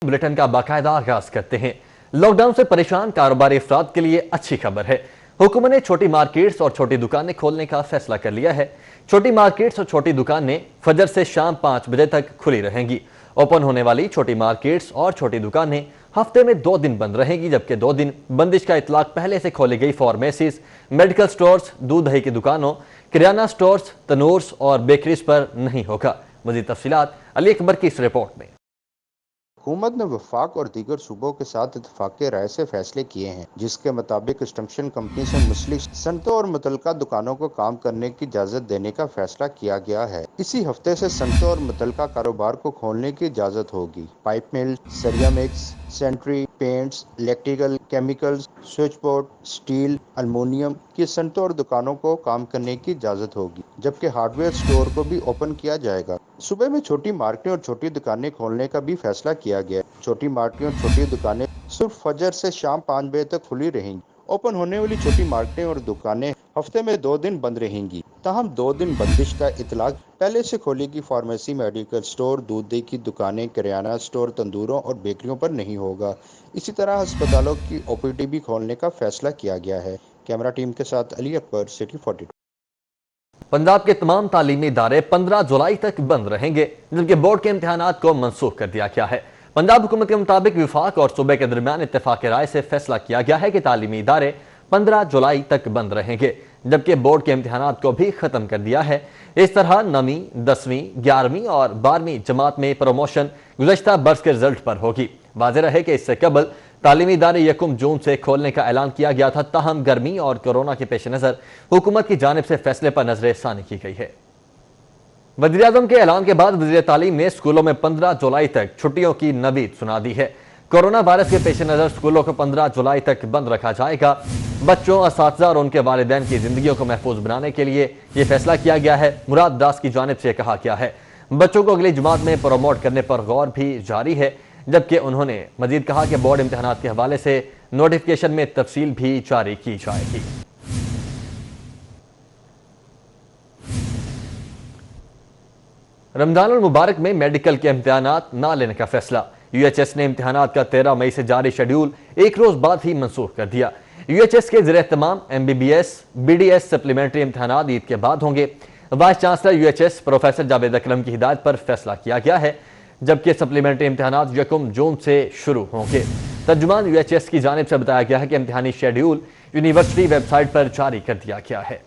Bulletin का बाकायदा आगाज करते हैं। लॉकडाउन से परेशान कारोबारी अफराद के लिए अच्छी खबर है। हुकूमत ने छोटी मार्केट्स और छोटी दुकानें खोलने का फैसला कर लिया है। छोटी मार्केट्स और छोटी दुकानें फजर से शाम 5 बजे तक खुली रहेंगी। ओपन होने वाली छोटी मार्केट्स और छोटी दुकानें हफ्ते में 2 दिन बंद रहेंगी, जबकि 2 दिन बंदिश का इतलाक पहले से खोली गई फार्मेसीज, मेडिकल स्टोर्स, दूध दही की दुकानों, किराना स्टोर्स, तनूर्स और बेकरीज पर नहीं होगा। मजीद तफसीलात अली अकबर की इस रिपोर्ट में। हुकूमत ने वफाक और दीगर सूबों के साथ इत्तफाक़ी राय से फैसले किए हैं, जिसके मुताबिक कंस्ट्रक्शन कंपनी से मुंसलिक सनतों और मुतल्लिका दुकानों को काम करने की इजाज़त देने का फैसला किया गया है। इसी हफ्ते से सनतों और मुतल्लिका कारोबार को खोलने की इजाज़त होगी। पाइप मिल, सरिया mix, sanitary, paints, electrical, chemicals, switch board, steel, aluminium की सनतों और दुकानों को काम करने की इजाज़त होगी, जबकि हार्डवेयर स्टोर को भी ओपन किया जाएगा। सुबह में छोटी मार्केटें और छोटी दुकानें खोलने का भी फैसला किया गया है। छोटी मार्केटें और छोटी दुकानें सिर्फ फजर से शाम 5 बजे तक खुली रहेंगी। ओपन होने वाली छोटी मार्केटें और दुकानें हफ्ते में 2 दिन बंद रहेंगी। ताहम 2 दिन बंदिश का इतलाक पहले से खोलेगी फार्मेसी, मेडिकल स्टोर, दूध दही की दुकानें, किराना स्टोर, तंदूरों और बेकरियों पर नहीं होगा। इसी तरह अस्पतालों की OPD भी खोलने का फैसला किया गया है। कैमरा टीम के साथ अली अकबर, सिटी 42। पंजाब के तमाम तालीमी इदारे 15 जुलाई तक बंद रहेंगे, जबकि बोर्ड के इम्तिहानात को मनसूख कर दिया गया है। पंजाब हुकूमत के मुताबिक विफाक और सूबे के दरमियान इत्तेफाक राय से फैसला किया गया है कि तालीमी इदारे 15 जुलाई तक बंद रहेंगे, जबकि बोर्ड के इम्तिहानात को भी खत्म कर दिया है। इस तरह 9वीं, 10वीं, 11वीं और 12वीं जमात में प्रमोशन गुज़श्ता बरस के रिजल्ट पर होगी। वाज़ेह रहे कि इससे कबल तालीमी इदारे 1 जून से खोलने का ऐलान किया गया था, ताहम गर्मी और कोरोना के पेश नज़र हुकूमत की जानिब से फैसले पर नजर सानी की गई है। वज़ीर-ए-आज़म के ऐलान के बाद वज़ीर तालीम ने स्कूलों में 15 जुलाई तक छुट्टियों की नवीद सुना दी है। कोरोना वायरस के पेश नज़र स्कूलों को 15 जुलाई तक बंद रखा जाएगा। बच्चों, असातिज़ा और उनके वालिदैन की जिंदगियों को महफूज बनाने के लिए यह फैसला किया गया है। मुराद दास की जानिब से कहा गया है बच्चों को अगली जमात में प्रमोट करने पर गौर भी जारी है, जबकि उन्होंने मजीद कहा कि बोर्ड इम्तिहानात के हवाले से नोटिफिकेशन में तफसील भी जारी की जाएगी। रमजान अल मुबारक में मेडिकल के इम्तिहानात ना लेने का फैसला। UHS ने इम्तिहानात का 13 मई से जारी शेड्यूल एक रोज बाद ही मनसूख कर दिया। UHS के ज़रिए तमाम MBBS, BDS सप्लीमेंट्री इम्तिहानात ईद के बाद होंगे। Vice chancellor UHS professor Javed Akram की हिदायत पर फैसला किया गया है, जबकि सप्लीमेंट्री इम्तिहानात 1 जून से शुरू होंगे। तर्जुमान UHS की जानिब से बताया गया है कि इम्तिहानी शेड्यूल यूनिवर्सिटी वेबसाइट पर जारी कर दिया गया है।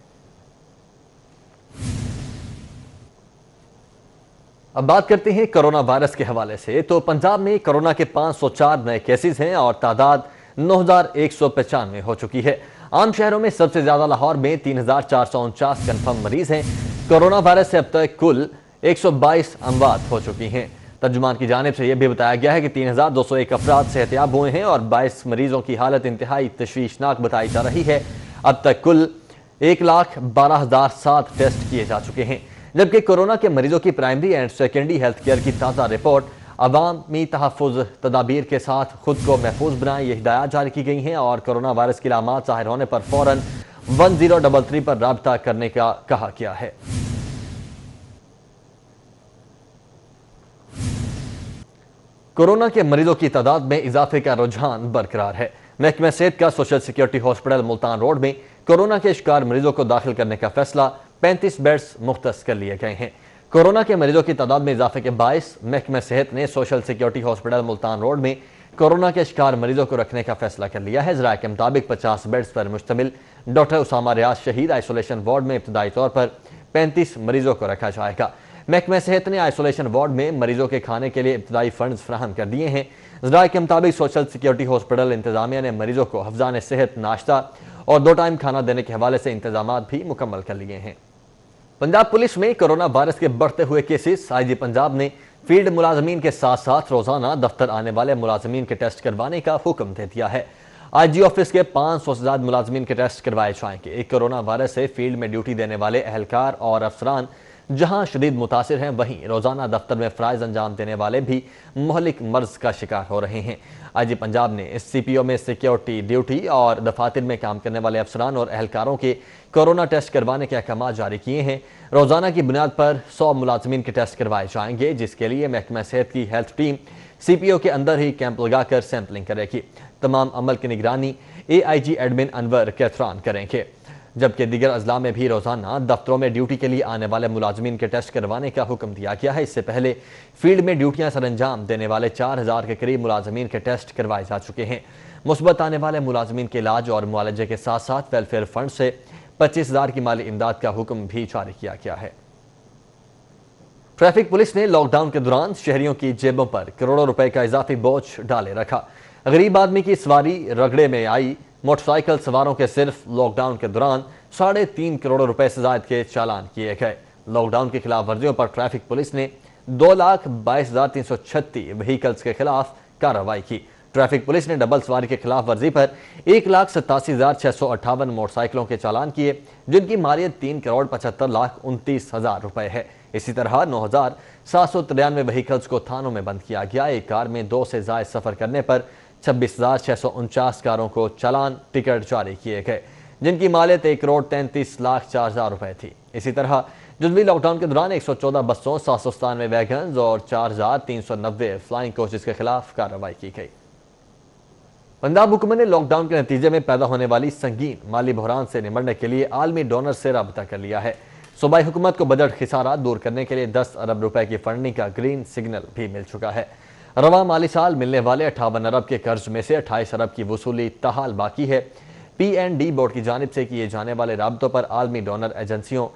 अब बात करते हैं कोरोना वायरस के हवाले से। तो पंजाब में कोरोना के 504 नए केसेस हैं और तादाद 9195 हो चुकी है। आम शहरों में सबसे ज्यादा लाहौर में 3449 कन्फर्म मरीज हैं। कोरोना वायरस से अब तक कुल 122 अमवात हो चुकी हैं। तर्जुमान की जानिब से यह भी बताया गया है कि 3201 अफराद सेहतियाब हुए हैं और 22 मरीजों की हालत इंतहाई तशवीशनाक बताई जा रही है। अब तक कुल 1,12,007 टेस्ट किए जा चुके हैं, जबकि कोरोना के मरीजों की primary and secondary health care की ताज़ा रिपोर्ट अवामी तहफ़्फ़ुज़ तदाबीर के साथ खुद को महफूज बनाएं, ये हिदायत जारी की गई हैं और कोरोना वायरस की अलामात ज़ाहिर होने पर फ़ौरन 1033 पर राब्ता करने का कहा गया है। कोरोना के मरीजों की तादाद में इजाफे का रुझान बरकरार है। महकमा सेहत का social security hospital Multan road में कोरोना के शिकार मरीजों को दाखिल करने का फैसला 35 बेड्स मुख्तस कर लिए गए हैं। कोरोना के मरीजों की तादाद में इजाफे के बायस महकमा सेहत ने social security hospital Multan road में कोरोना के शिकार मरीजों को रखने का फैसला कर लिया है। ज़राए के मुताबिक 50 बेड्स पर मुश्तमिल डॉक्टर उसामा रियाज शहीद आइसोलेशन वार्ड में इब्तदाई तौर पर 35 मरीजों को रखा जाएगा। महकमा सेहत ने आइसोलेशन वार्ड में मरीजों के खाने के लिए इब्तदाई फंड फराहम कर दिए हैं। ज़राए के मुताबिक सोशल सिक्योरिटी हॉस्पिटल इंतजामिया ने मरीजों को हफ्जान सेहत, नाश्ता और 2 टाइम खाना देने के हवाले से इंतजाम भी मुकम्मल कर लिए हैं। पंजाब पुलिस में कोरोना वायरस के बढ़ते हुए केसेस। IG पंजाब ने फील्ड मुलाजमीन के साथ साथ रोजाना दफ्तर आने वाले मुलाजमीन के टेस्ट करवाने का हुक्म दे दिया है। IG ऑफिस के 500 से ज्यादा मुलाजमीन के टेस्ट करवाए जाएंगे। कोरोना वायरस से फील्ड में ड्यूटी देने वाले अहलकार और अफसरान जहां शदीद मुतासिर हैं, वहीं रोजाना दफ्तर में फ़राइज़ अंजाम देने वाले भी मुहलिक मर्ज का शिकार हो रहे हैं। IG पंजाब ने इस CPO में सिक्योरिटी ड्यूटी और दफातर में काम करने वाले अफसरान और एहलकारों के कोरोना टेस्ट करवाने के अहकाम जारी किए हैं। रोजाना की बुनियाद पर 100 मुलाजमीन के टेस्ट करवाए जाएंगे, जिसके लिए महकमा सेहत की हेल्थ टीम CPO کے اندر ہی کیمپ لگا کر سیمپلنگ کرے گی۔ تمام عمل کی نگرانی AIG ایڈمن انور کیتھران کریں گے، جبکہ دیگر اضلاع میں بھی روزانہ دفتروں میں ڈیوٹی کے لیے آنے والے ملازمین کے ٹیسٹ کروانے کا حکم دیا گیا ہے۔ اس سے پہلے فیلڈ میں ڈیوٹیاں سر انجام دینے والے 4000 کے قریب ملازمین کے ٹیسٹ کروائے جا چکے ہیں۔ مثبت آنے والے ملازمین کے علاج اور معالجے کے ساتھ ساتھ ویلفیئر فنڈ سے 25,000 کی مالی امداد کا حکم بھی جاری کیا گیا ہے۔ ٹریفک پولیس نے لاک ڈاؤن کے دوران شہریوں کی جیبوں پر کروڑوں روپے کا اضافی بوجھ ڈالے رکھا۔ غریب آدمی کی سواری رگڑے میں آئی، موٹر سائیکل سواروں کے صرف لاک ڈاؤن کے دوران 3.5 کروڑ روپے سے زائد کے چالان کیے گئے۔ لاک ڈاؤن کی خلاف ورزیوں پر ٹریفک پولیس نے 2,22,336 وہیکلز کے خلاف کارروائی کی۔ ٹریفک پولیس نے ڈبل سواری کے خلاف ورزی پر 1,87,658 موٹر سائیکلوں کے چالان کیے، جن کی مالیت 3,75,29,000 روپے ہے۔ اسی طرح 9,793 وہیکلز کو تھانوں میں بند کیا گیا۔ ایک کار میں 2 سے زائد سفر کرنے پر 26,649 کاروں کو چالان ٹکٹ جاری کیے گئے، جن کی مالیت 1,33,04,000 روپے تھی۔ اسی طرح جزوی لاک ڈاؤن کے دوران 114 بسوں، 797 ویگنز اور 4,390 فلائنگ کوچز کے خلاف کارروائی کی گئی۔ پنجاب حکومت نے لاک ڈاؤن کے نتیجے میں پیدا ہونے والی سنگین مالی بحران سے نمٹنے کے لیے عالمی ڈونر سے رابطہ کر لیا ہے۔ صوبائی حکومت کو بجٹ خسارہ دور کرنے کے لیے 10 ارب روپے کی فنڈنگ کا گرین سگنل بھی مل چکا ہے۔ رواں مالی سال ملنے والے 58 ارب کے قرض میں سے 28 ارب کی وصولی تاحال باقی ہے۔ PND بورڈ کی جانب سے کیے جانے والے رابطوں پر عالمی ڈونر ایجنسیوں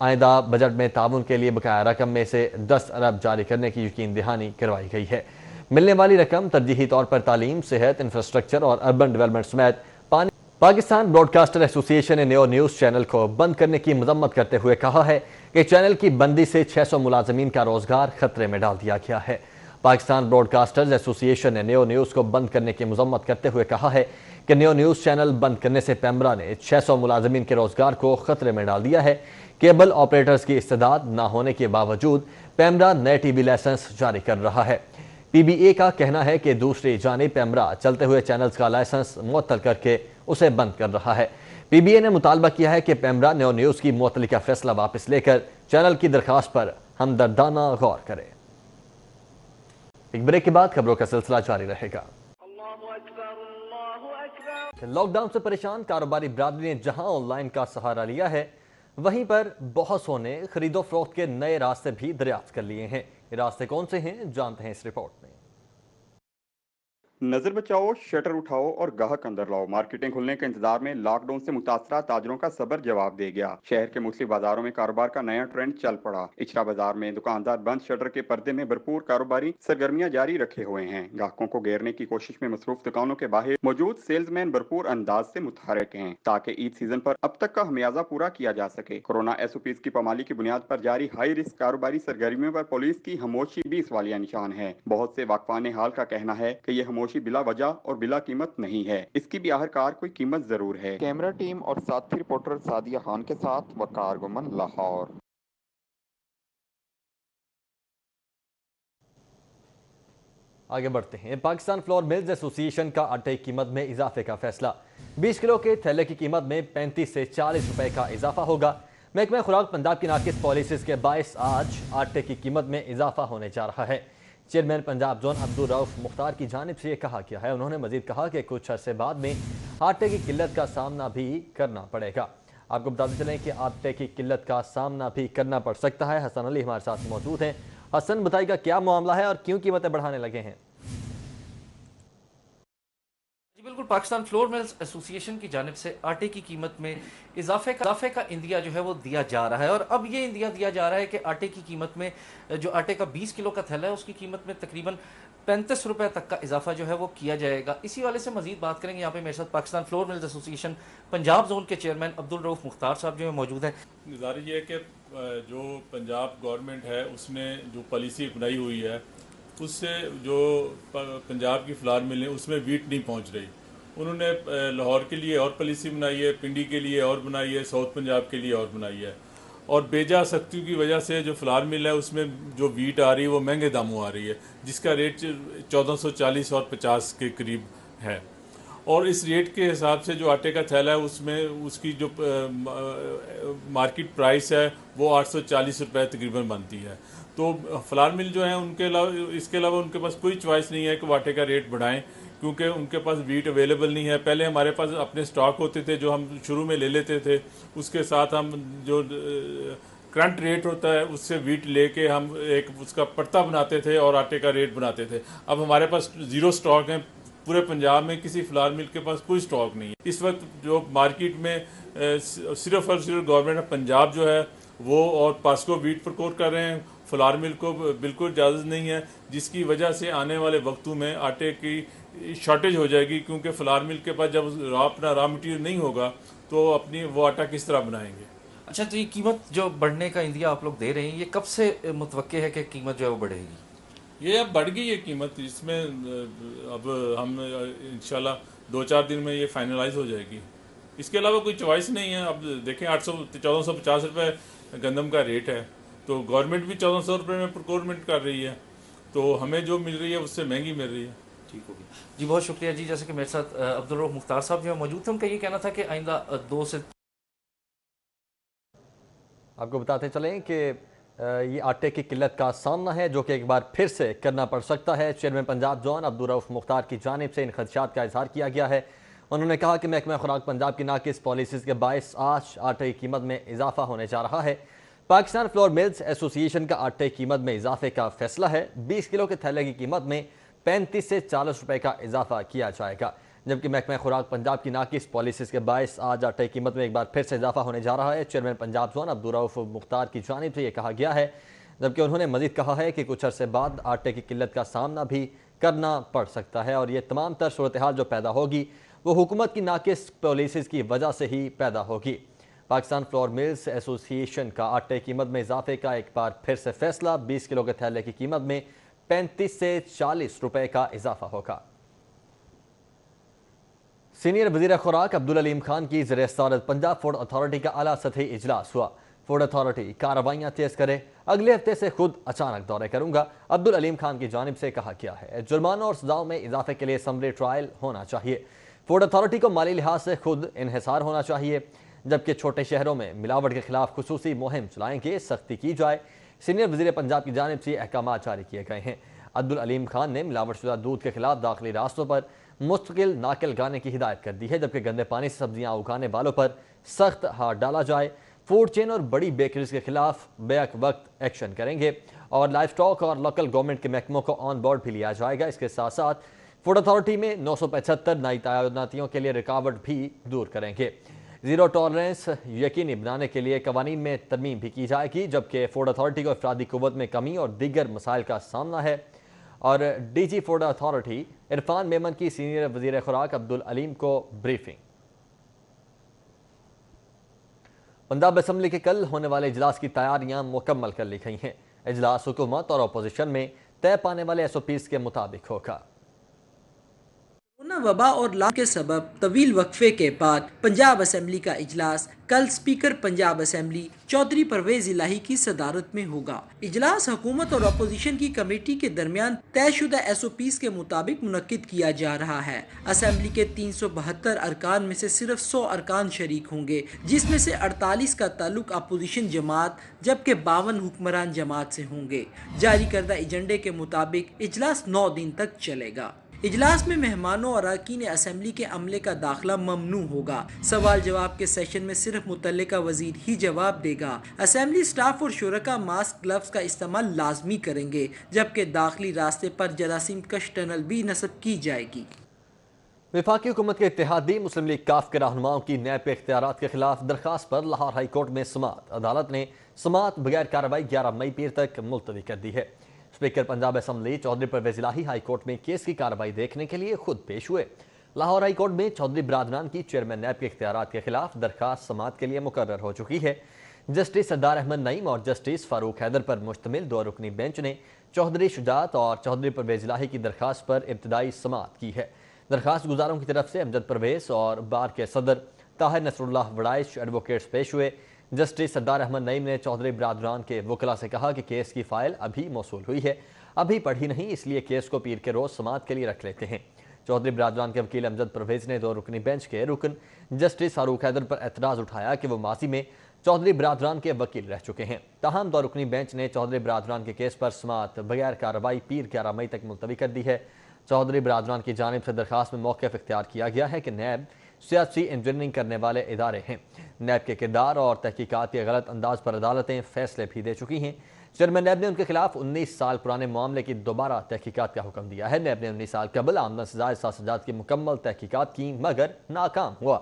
آئندہ بجٹ میں تعاون کے لیے بقایا رقم میں سے 10 ارب جاری کرنے کی یقین دہانی کروائی گئی ہے۔ ملنے والی رقم ترجیحی طور پر تعلیم، صحت، انفراسٹرکچر اور اربن ڈیولپمنٹ سمیت پاکستان براڈ کاسٹر ایسوسی ایشن نے نیو نیوز چینل کو بند کرنے کی مذمت کرتے ہوئے کہا ہے کہ چینل کی بندی سے 600 ملازمین کا روزگار خطرے میں ڈال دیا گیا ہے۔ پاکستان براڈ کاسٹرز ایسوسی ایشن نے نیو نیوز کو بند کرنے کی مذمت کرتے ہوئے کہا ہے کہ نیو نیوز چینل بند کرنے سے پیمرا نے 600 ملازمین کے روزگار کو خطرے میں ڈال دیا ہے۔ کیبل آپریٹرز کی استعداد نہ ہونے کے باوجود پیمرا نئے TV لائسنس جاری کر رہا ہے۔ PBA کا کہنا ہے کہ دوسری جانب پیمرا چلتے ہوئے چینلز کا لائسنس معطل کر کے اسے بند کر رہا ہے۔ PBA نے مطالبہ کیا ہے کہ پیمرا نیو نیوز کی معطلی کا فیصلہ واپس لے کر چینل کی درخواست پر ہمدردانہ غور کرے۔ ایک بریک کے بعد خبروں کا سلسلہ جاری رہے گا۔ لاک ڈاؤن سے پریشان کاروباری برادری نے جہاں آن لائن کا سہارا لیا ہے، وہیں پر بہت سو نے خرید و فروخت کے نئے راستے بھی دریافت کر لیے ہیں۔ یہ راستے کون سے ہیں، جانتے ہیں اس رپورٹ میں۔ نظر بچاؤ، شٹر اٹھاؤ اور گاہک اندر لاؤ۔ مارکیٹیں کھلنے کے انتظار میں لاک ڈاؤن سے متاثرہ تاجروں کا صبر جواب دے گیا۔ شہر کے مختلف بازاروں میں کاروبار کا نیا ٹرینڈ چل پڑا۔ اچرا بازار میں دکاندار بند شٹر کے پردے میں بھرپور کاروباری سرگرمیاں جاری رکھے ہوئے ہیں۔ گاہکوں کو گھیرنے کی کوشش میں مصروف دکانوں کے باہر موجود سیلز مین بھرپور انداز سے متحرک ہیں تاکہ عید سیزن پر اب تک کا خمیازہ پورا کیا جا سکے۔ کورونا SOPs کی پامالی کی بنیاد پر جاری ہائی رسک کاروباری سرگرمیوں پر پولیس کی خاموشی بھی سوالیہ نشان ہے۔ بہت سے واقفان حال کا کہنا ہے کہ یہ خاموشی بلا وجہ اور بلا قیمت نہیں ہے، اس کی بھی آخرکار کوئی قیمت ضرور ہے۔ کیمرہ ٹیم اور ساتھی رپورٹر سعدیہ خان کے ساتھ وقار گمن، لاہور۔ آگے بڑھتے ہیں۔ پاکستان فلور ملز ایسوسی ایشن کا آٹے کی قیمت میں اضافے کا فیصلہ۔ 20 کلو کے تھیلے کی قیمت میں 35 سے 40 روپے کا اضافہ ہوگا۔ محکمہ خوراک پنجاب کی ناقص پالیسیز کے باعث آج آٹے کی قیمت میں اضافہ ہونے جا رہا ہے۔ چیئرمین پنجاب زون عبدالرؤف مختار کی جانب سے یہ کہا گیا ہے۔ انہوں نے مزید کہا کہ کچھ عرصے بعد میں آٹے کی قلت کا سامنا بھی کرنا پڑے گا۔ آپ کو بتاتے چلیں کہ آٹے کی قلت کا سامنا بھی کرنا پڑ سکتا ہے۔ حسن علی ہمارے ساتھ موجود ہیں۔ حسن، بتائیے گا کیا معاملہ ہے اور کیوں قیمتیں بڑھانے لگے ہیں؟ بالکل، پاکستان فلور ملز ایسوسی ایشن کی جانب سے آٹے کی قیمت میں اضافے کا اندیا جو ہے وہ دیا جا رہا ہے، اور اب یہ اندیا دیا جا رہا ہے کہ آٹے کی قیمت میں جو آٹے کا 20 کلو کا تھیلا ہے اس کی قیمت میں تقریباً 35 روپے تک کا اضافہ جو ہے وہ کیا جائے گا۔ اسی والے سے مزید بات کریں گے۔ یہاں پہ میرے ساتھ پاکستان فلور ملز ایسوسی ایشن پنجاب زون کے چیئرمین عبدالرؤف مختار صاحب جو ہے موجود ہیں۔ گزارش یہ ہے کہ جو پنجاب گورنمنٹ ہے اس نے جو پالیسی اپنائی ہوئی ہے اس سے جو پنجاب کی فلار ملیں اس میں ویٹ نہیں پہنچ رہی۔ انہوں نے لاہور کے لیے اور پالیسی بنائی ہے، پنڈی کے لیے اور بنائی ہے، ساؤتھ پنجاب کے لیے اور بنائی ہے، اور بیجا سختیوں کی وجہ سے جو فلار مل ہے اس میں جو ویٹ آ رہی ہے وہ مہنگے داموں آ رہی ہے، جس کا ریٹ 1440 اور 50 کے قریب ہے۔ اور اس ریٹ کے حساب سے جو آٹے کا تھیلا ہے اس میں اس کی جو مارکیٹ پرائس ہے وہ 840 روپے تقریباً بنتی ہے. تو فلار مل جو ہیں ان کے علاوہ اس کے علاوہ ان کے پاس کوئی چوائس نہیں ہے کہ وہ آٹے کا ریٹ بڑھائیں، کیونکہ ان کے پاس ویٹ اویلیبل نہیں ہے. پہلے ہمارے پاس اپنے سٹاک ہوتے تھے جو ہم شروع میں لے لیتے تھے، اس کے ساتھ ہم جو کرنٹ ریٹ ہوتا ہے اس سے ویٹ لے کے ہم ایک اس کا پڑتا بناتے تھے اور آٹے کا ریٹ بناتے تھے. اب ہمارے پاس زیرو سٹاک ہیں، پورے پنجاب میں کسی فلار مل کے پاس کوئی سٹاک نہیں ہے. اس وقت جو مارکیٹ میں صرف اور صرف گورنمنٹ آف پنجاب جو ہے وہ اور پاسکو ویٹ پرکور کر رہے ہیں، فلار مل کو بالکل اجازت نہیں ہے، جس کی وجہ سے آنے والے وقتوں میں آٹے کی شارٹیج ہو جائے گی، کیونکہ فلار مل کے پاس جب اپنا را مٹیریل نہیں ہوگا تو اپنی وہ آٹا کس طرح بنائیں گے. اچھا، تو یہ قیمت جو بڑھنے کا اندیا آپ لوگ دے رہے ہیں، یہ کب سے متوقع ہے کہ قیمت جو ہے وہ بڑھے گی؟ یہ اب بڑھ گئی ہے قیمت، اس میں اب ہم انشاءاللہ 2-4 دن میں یہ فائنلائز ہو جائے گی. اس کے علاوہ کوئی چوائس نہیں ہے. اب دیکھیں 1450 روپے گندم کا ریٹ ہے، تو گورنمنٹ بھی 1400 روپے میں پروکورمنٹ کر رہی ہے، تو ہمیں جو مل رہی ہے اس سے مہنگی مل رہی ہے. ٹھیک ہوگی جی، بہت شکریہ جی. جیسے کہ میرے ساتھ عبدالرؤف مختار صاحب جو ہے موجود تھے، ان کا یہ کہنا تھا کہ آئندہ 2 سے آپ کو بتاتے چلیں کہ یہ آٹے کی قلت کا سامنا ہے جو کہ ایک بار پھر سے کرنا پڑ سکتا ہے. چیئرمین پنجاب زون عبدالرؤف مختار کی جانب سے ان خدشات کا اظہار کیا گیا ہے. انہوں نے کہا کہ محکمہ خوراک پنجاب کی ناقص پالیسیز کے باعث آج آٹے کی قیمت میں اضافہ ہونے جا رہا ہے. پاکستان فلور ملز ایسوسی ایشن کا آٹے کی قیمت میں اضافے کا فیصلہ ہے. 20 کلو کے تھیلے کی قیمت میں 35 سے 40 روپے کا اضافہ کیا جائے گا، جبکہ محکمہ خوراک پنجاب کی ناقص پالیسیز کے باعث آج آٹے کی قیمت میں ایک بار پھر سے اضافہ ہونے جا رہا ہے. چیئرمین پنجاب زون عبدالرؤف مختار کی جانب سے یہ کہا گیا ہے، جبکہ انہوں نے مزید کہا ہے کہ کچھ عرصے بعد آٹے کی قلت کا سامنا بھی کرنا پڑ سکتا ہے، اور یہ تمام تر صورتحال جو پیدا ہوگی وہ حکومت کی ناقص پالیسیز کی وجہ سے ہی پیدا ہوگی. پاکستان فلور ملز ایسوسی ایشن کا آٹے کی قیمت میں اضافے کا ایک بار پھر سے فیصلہ. 20 کلو کے تھیلے کی قیمت میں 35 سے 40 روپے کا اضافہ ہوگا. سینئر وزیر خوراک عبدالعلیم خان کی زیر صدارت پنجاب فوڈ اتھارٹی کا اعلیٰ سطحی اجلاس ہوا. فوڈ اتھارٹی کارروائیاں تیز کرے، اگلے ہفتے سے خود اچانک دورے کروں گا، عبدالعلیم خان کی جانب سے کہا گیا ہے. جرمانوں اور سزاؤں میں اضافے کے لیے اسمبلی ٹرائل ہونا چاہیے. فوڈ اتھارٹی کو مالی لحاظ سے خود انحصار ہونا چاہیے، جبکہ چھوٹے شہروں میں ملاوٹ کے خلاف خصوصی مہم چلائیں گے، سختی کی جائے. سینئر وزیر پنجاب کی جانب سے احکامات جاری کیے گئے ہیں. عبدالعلیم خان نے ملاوٹ شدہ دودھ کے خلاف داخلی راستوں پر مستقل ناکے لگانے کی ہدایت کر دی ہے، جبکہ گندے پانی سے سبزیاں اگانے والوں پر سخت ہاتھ ڈالا جائے. فوڈ چین اور بڑی بیکریز کے خلاف بیک وقت ایکشن کریں گے، اور لائف سٹاک اور لوکل گورنمنٹ کے محکموں کو آن بورڈ بھی لیا جائے گا. اس کے ساتھ ساتھ فوڈ اتھارٹی میں 975 نئی تعیناتیوں کے لیے رکاوٹ بھی دور کریں گے. زیرو ٹالرنس یقینی بنانے کے لیے قوانین میں ترمیم بھی کی جائے گی، جبکہ فوڈ اتھارٹی کو افرادی قوت میں کمی اور دیگر مسائل کا سامنا ہے. اور D G food authority Irfan Memon کی سینئر وزیر خوراک عبدالعلیم کو بریفنگ. پنجاب اسمبلی کے کل ہونے والے اجلاس کی تیاریاں مکمل کر لی گئی ہیں. اجلاس حکومت اور اپوزیشن میں طے پانے والے ایس او پیز کے مطابق ہوگا. کورونا وبا اور لاک کے سبب طویل وقفے کے بعد پنجاب اسمبلی کا اجلاس کل اسپیکر پنجاب اسمبلی چودھری پرویز الہی کی صدارت میں ہوگا. اجلاس حکومت اور اپوزیشن کی کمیٹی کے درمیان طے شدہ ایس او پیز کے مطابق منعقد کیا جا رہا ہے. اسمبلی کے 372 ارکان میں سے صرف 100 ارکان شریک ہوں گے، جس میں سے 48 کا تعلق اپوزیشن جماعت جبکہ 52 حکمران جماعت سے ہوں گے. جاری کردہ ایجنڈے کے مطابق اجلاس 9 دن تک چلے گا. اجلاس میں مہمانوں اور اراکین اسمبلی کے عملے کا داخلہ ممنوع ہوگا. سوال جواب کے سیشن میں صرف متعلقہ وزیر ہی جواب دے گا. اسمبلی سٹاف اور شرکا ماسک گلوز کا استعمال لازمی کریں گے، جبکہ داخلی راستے پر جراثیم کش ٹنل بھی نصب کی جائے گی. وفاقی حکومت کے اتحادی مسلم لیگ کاف کے رہنماؤں کی نیب کے اختیارات کے خلاف درخواست پر لاہور ہائی کورٹ میں سماعت. عدالت نے سماعت بغیر کارروائی 11 مئی پیر تک ملتوی کر دی ہے. اسپیکر پنجاب اسمبلی چودھری پرویز الہی ہائی کورٹ میں کیس کی کارروائی دیکھنے کے لیے خود پیش ہوئے. لاہور ہائی کورٹ میں چودھری برادران کی چیئرمین نیب کے اختیارات کے خلاف درخواست سماعت کے لیے مقرر ہو چکی ہے. جسٹس سردار احمد نعیم اور جسٹس فاروق حیدر پر مشتمل 2 رکنی بینچ نے چودھری شجاعت اور چودھری پرویز الہی کی درخواست پر ابتدائی سماعت کی ہے. درخواست گزاروں کی طرف سے امجد پرویز اور بار کے صدر طاہر نصر اللہ وڑائش ایڈوکیٹس پیش ہوئے. جسٹس سردار احمد نعیم نے چودھری برادران کے وکلاء سے کہا کہ کیس کی فائل ابھی موصول ہوئی ہے، ابھی پڑھی نہیں، اس لیے کیس کو پیر کے روز سماعت کے لیے رکھ لیتے ہیں. चौधरी बरादरान के वकील अमजद परवेज ने 2 रुकनी बेंच के रुकन जस्टिस फारूक हैदर पर एतराज़ उठाया कि वो माजी में चौधरी बरादरान के वकील रह चुके हैं। ताहम 2 रुकनी बेंच ने चौधरी बरादरान के केस पर समाअत बगैर कार्रवाई पीर 11 मई तक मुलतवी कर दी है। चौधरी बरादरान की जानिब से दरखास्त में मौक़िफ़ इख्तियार किया गया है कि नैब सियासी इंजीनियरिंग करने वाले इदारे हैं। नैब के किरदार और तहकीकात के गलत अंदाज पर अदालतें फैसले भी दे चुकी हैं। चेयरमैन नैब ने उनके खिलाफ 19 साल पुराने मामले की दोबारा तहकीकात का हुक्म दिया है। नैब ने 19 साल कबल आमदन सजा साजात की मुकम्मल तहकीकात की मगर नाकाम हुआ।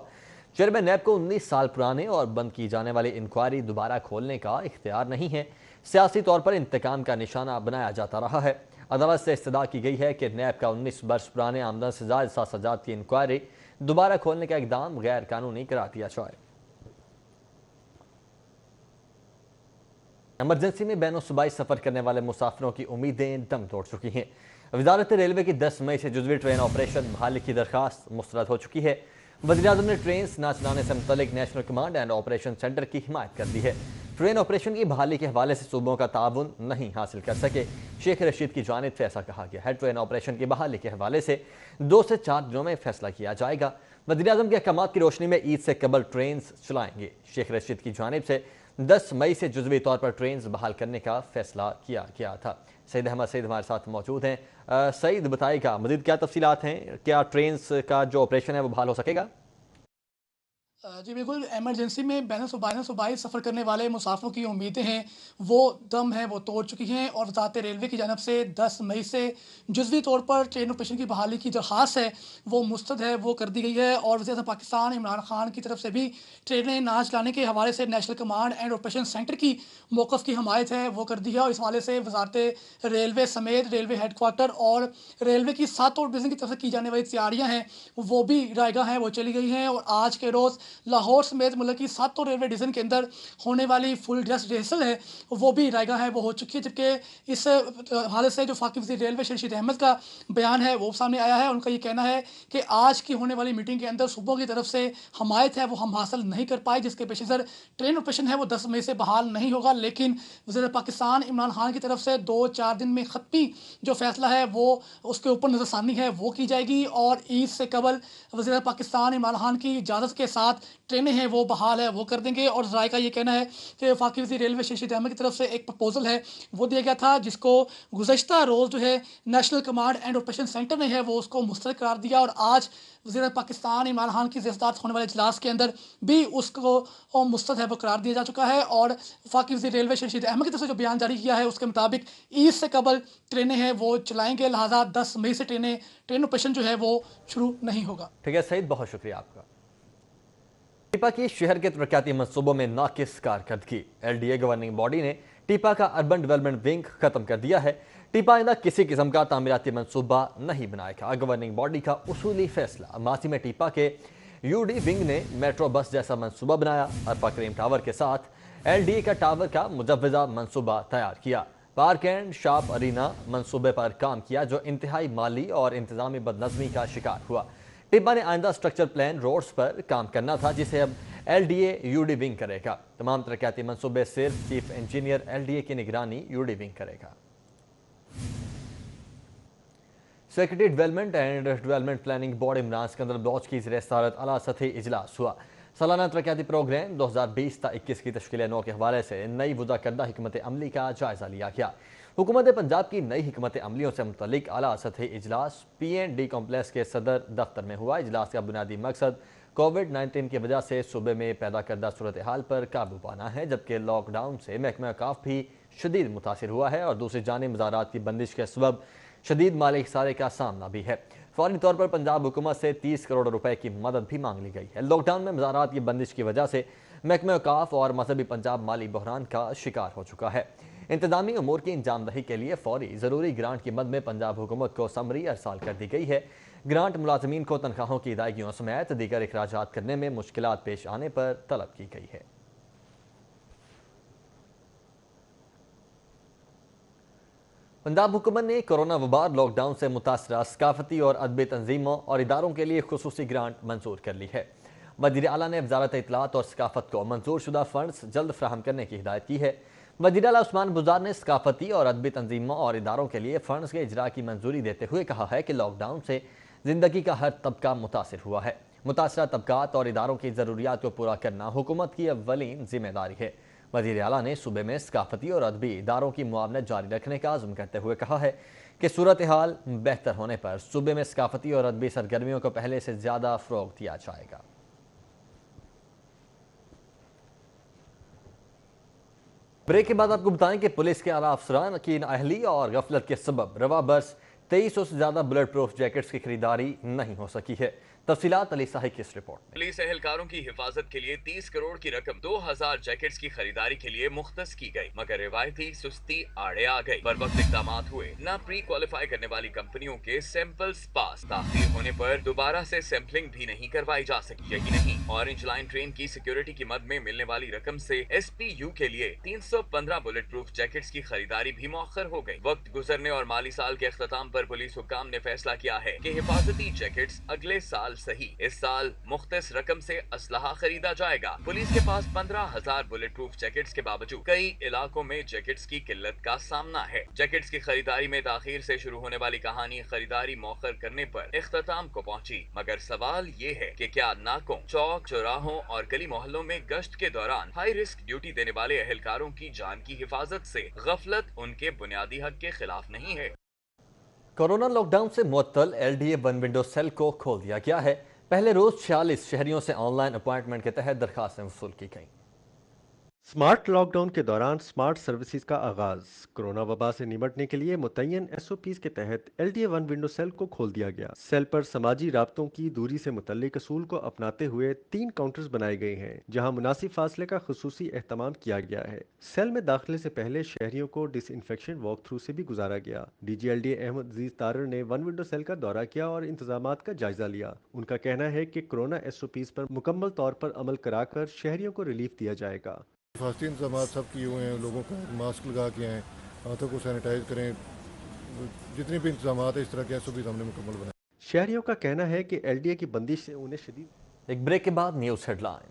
चेयरमैन नैब को 19 साल पुराने और बंद की जाने वाली इंक्वायरी दोबारा खोलने का इख्तियार नहीं है। सियासी तौर पर इंतकाम का निशाना बनाया जाता रहा है। अदालत से इस्तदा की गई है कि नैब का 19 वर्ष पुराने आमदन सजा साजात की इंक्वायरी दोबारा खोलने का इकदाम गैर कानूनी करार दिया जाए। इमरजेंसी में बैन सूबाई सफर करने वाले मुसाफिरों की उम्मीदें दम तोड़ चुकी हैं। वजारत रेलवे की 10 मई से जुज़वी ट्रेन ऑपरेशन बहाली की दरखास्त मुस्तरद हो चुकी है। वज़ीर-ए-आज़म ने ट्रेन ना चलाने से मुतल्लिक national command and operation centre की हिमायत कर दी है। ट्रेन ऑपरेशन की बहाली के हवाले से सूबों का ताउन नहीं हासिल कर सके। शेख रशीद की जानिब से ऐसा कहा गया है। ट्रेन ऑपरेशन की बहाली के हवाले से 2 से 4 दिनों में फैसला किया जाएगा। वज़ीर-ए-आज़म के अहकाम की रोशनी में ईद से कबल ट्रेन चलाएंगे। शेख रशीद की जानिब से 10 मई से जुज़वी तौर पर ट्रेन बहाल करने का फैसला किया गया था। सईद अहमद सईद हमारे साथ मौजूद हैं। सईद, बताइएगा मज़ीद क्या तफसीलात हैं? क्या ट्रेन का जो ऑपरेशन है वो बहाल हो सकेगा? जी बिल्कुल, इमरजेंसी में बैन सूबाई सफ़र करने वाले मुसाफिरों की उम्मीदें हैं वो दम है वो तोड़ चुकी हैं और वज़ारत रेलवे की जानब से 10 मई से जुज़वी तौर पर ट्रेन ऑपरेशन की बहाली की दरख्वास्त है वो मुस्तरद है वो कर दी गई है। और वज़ीर-ए-आज़म पाकिस्तान इमरान खान की तरफ से भी ट्रेनें ना चलाने के हवाले से national command and operation centre की मौक़िफ़ की हमायत है वो कर दी है। और इस हवाले से वज़ारत रेलवे समेत रेलवे हेडक्वार्टर और रेलवे की 7 और डिवीज़न की तरफ से की जाने वाली तैयारियाँ हैं वो भी रायगा हैं वो चली गई हैं। और आज के रोज़ लाहौर समेत मुल्क की 7 और रेलवे डिवीज़न के अंदर होने वाली फुल ड्रेस रिहर्सल है वो भी रायगा है वो हो चुकी है। जबकि इस हालत से जो फाकी वज़ीर रेलवे रशीद अहमद का बयान है वो सामने आया है। उनका ये कहना है कि आज की होने वाली मीटिंग के अंदर सूबों की तरफ से हमायत है वो हम हासिल नहीं कर पाए, जिसके पेश नज़र ट्रेन ऑपरेशन है वो 10 मई से बहाल नहीं होगा। लेकिन वज़ीर पाकिस्तान इमरान खान की तरफ से 2-4 दिन में ख़त्मी जो फैसला है वो उसके ऊपर नज़रसानी है वो की जाएगी। और ईद से कबल वज़ीर पाकिस्तान इमरान खान की इजाज़त के साथ ट्रेनें हैं वो बहाल है वो कर देंगे। और राय का ये कहना है कि वफाकी वज़ीर रेलवे रशीद अहमद की तरफ से एक प्रपोजल है वो दिया गया था जिसको गुज़श्ता रोज़ जो है national command and operation centre ने है वो उसको मुस्तरद करार दिया। और आज वज़ीर पाकिस्तान इमरान खान की ज़ियारत होने वाले इजलास के अंदर भी उसको मुस्तरद है वो करार दिया जा चुका है। और वफाकी वज़ीर रेलवे रशीद अहमद की तरफ से जो बयान जारी किया है उसके मुताबिक ईद से कबल ट्रेनें हैं वो चलाएंगे, लिहाजा 10 मई से ट्रेन ऑपरेशन जो है वो शुरू नहीं होगा। ठीक है सईद, बहुत शुक्रिया आपका। टीपा की शहर के तरक्याती मंसूबों में नाकिस कारकर्दगी। LDA गवर्निंग बॉडी ने टीपा का अर्बन डेवलपमेंट विंग खत्म कर दिया है। टीपा आइंदा किसी किस्म का तामीराती मंसूबा नहीं बनाएगा। गवर्निंग बॉडी का उसूली फैसला। माजी में टीपा के UD विंग ने मेट्रो बस जैसा मंसूबा बनाया। अरफा करीम टावर के साथ LDA का टावर का मुजव्वजा मंसूबा तैयार किया। पार्क एंड शॉप अरीना मंसूबे पर काम किया जो इंतहाई माली और इंतजामी बदनज़मी का शिकार हुआ। टिब्बा ने आइंदा स्ट्रक्चर प्लान रोड्स पर काम करना था जिसे अब LDA UD विंग करेगा। तमाम तरक्याती मंसूबे सिर्फ चीफ इंजीनियर LDA की निगरानी UD विंग करेगा। Secretary development and development planning board Imran Sikandar Baloch की ज़ेर सदारत आला सतही इजलास हुआ। सालाना तरक्याती प्रोग्राम 2020-21 की तश्कील नौ के हवाले से नई वज़ा करदा हिकमत अमली का जायज़ा लिया गया। हुकूमत पंजाब की नई हिकमत अमलियों से मुतल्लिक आला सतही इजलास P&D कॉम्प्लेक्स के सदर दफ्तर में हुआ। इजलास का बुनियादी मकसद कोविड-19 की वजह से सूबे में पैदा करदा सूरत हाल पर काबू पाना है, जबकि लॉकडाउन से महकमा औकाफ भी शदीद मुतासिर हुआ है और दूसरी जानिब मज़ारात की बंदिश के सबब शदीद माली खसारे का सामना भी है। फौरी तौर पर पंजाब हुकूमत से 30 करोड़ रुपए की मदद भी मांग ली गई है। लॉकडाउन में मज़ारात की बंदिश की वजह से महकमा औकाफ और मजहबी पंजाब माली बहरान का शिकार हो चुका है। इंतजामी उमूर की इंजामदही के लिए फौरी ज़रूरी ग्रांट की मद में पंजाब हुकूमत को समरी अरसाल कर दी गई है। ग्रांट मुलाजमीन को तनख्वाहों की अदायगियों समेत दीगर अखराजात करने में मुश्किलात पेश आने पर तलब की गई है। पंजाब हुकूमत ने कोरोना वबा लॉकडाउन से मुतासरा सकाफती और अदबी तंजीमों और इदारों के लिए खुसूसी ग्रांट मंजूर कर ली है। वज़ीर आला ने वज़ारत इत्तलात और सकाफत को मंजूर शुदा फंड्स जल्द फराहम करने की हिदायत की है। वज़ीर आला उस्मान बुज़दार ने सकाफती और अदबी तंजीमों और इदारों के लिए फंड्स के इजरा की मंजूरी देते हुए कहा है कि लॉकडाउन से जिंदगी का हर तबका मुतासिर हुआ है। मुतासरा तबकात और इदारों की ज़रूरियात को पूरा करना हुकूमत की अव्वलीन जिम्मेदारी है। वज़ीर आला ने सूबे में सकाफती और अदबी इदारों की मुआवनत जारी रखने का आज़म करते हुए कहा है कि सूरत हाल बेहतर होने पर सूबे में सकाफती और अदबी सरगर्मियों को पहले से ज़्यादा फ़रोग़ दिया जाएगा। ब्रेक के बाद आपको बताएं कि पुलिस के आला अफसरान की नाअहली और गफलत के सबब रवा बरस 2300 से ज्यादा बुलेट प्रूफ जैकेट्स की खरीदारी नहीं हो सकी है। तफसीलात अली साहिब की इस रिपोर्ट में। पुलिस एहलकारों की हिफाजत के लिए 30 करोड़ की रकम 2000 जैकेट्स की खरीदारी के लिए मुख्तस की गई, मगर रिवायती सुस्ती आड़े आ गई। पर वक्त इकदाम हुए न प्री क्वालिफाई करने वाली कंपनियों के सैंपल्स पास, ताखीर होने पर दोबारा से सैंपलिंग भी नहीं करवाई जा सकी। यही नहीं, ऑरेंज लाइन ट्रेन की सिक्योरिटी की मद में मिलने वाली रकम से SPU के लिए 315 बुलेट प्रूफ जैकेट्स की खरीदारी भी मौखर हो गई। वक्त गुजरने और माली साल के अख्ताम पर पुलिस हुक्काम ने फैसला किया है कि हिफाजती जैकेट्स अगले साल सही, इस साल मुख्तस रकम से असलहा खरीदा जाएगा। पुलिस के पास 15,000 बुलेट प्रूफ जैकेट्स के बावजूद कई इलाकों में जैकेट्स की किल्लत का सामना है। जैकेट्स की खरीदारी में ताखीर से शुरू होने वाली कहानी खरीदारी मौखर करने पर इख्तिताम को पहुंची, मगर सवाल ये है कि क्या नाकों, चौक चौराहों और गली मोहल्लों में गश्त के दौरान हाई रिस्क ड्यूटी देने वाले एहलकारों की जान की हिफाजत से गफलत उनके बुनियादी हक के खिलाफ नहीं है। कोरोना लॉकडाउन से मुअत्तल LDA 1 विंडो सेल को खोल दिया गया है। पहले रोज 46 शहरियों से ऑनलाइन अपॉइंटमेंट के तहत दरखास्तें वसूल की गईं। स्मार्ट लॉकडाउन के दौरान स्मार्ट सर्विसेज का आगाज। कोरोना वबा से निपटने के लिए मुतय्यन SOPs के तहत LDA 1 विंडो सेल को खोल दिया गया। सेल पर समाजी राब्तों की दूरी से मुतल्लिक असूल को अपनाते हुए 3 काउंटर्स बनाए गए हैं, जहां मुनासिब फासले का खुसूसी एहतमाम किया गया है। सेल में दाखिले से पहले शहरियों को डिसइंफेक्शन वॉक थ्रू से भी गुजारा गया। DG LDA अहमद अजीज तारर ने 1 विंडो सेल का दौरा किया और इंतजामात का जायजा लिया। उनका कहना है कि कोरोना SOPs पर मुकम्मल तौर पर अमल कराकर शहरियों को रिलीफ दिया जाएगा। हिफाजती इंतजाम सब किए हुए हैं, लोगों को मास्क लगा के आएँ, हाथों को सैनिटाइज करें, जितने भी इंतजाम है इस तरह के SOPs हमने मुकम्मल बनाए। शहरियों का कहना है कि LDA की बंदिश से उन्हें शदीद। एक ब्रेक के बाद न्यूज़ हेडलाइंस।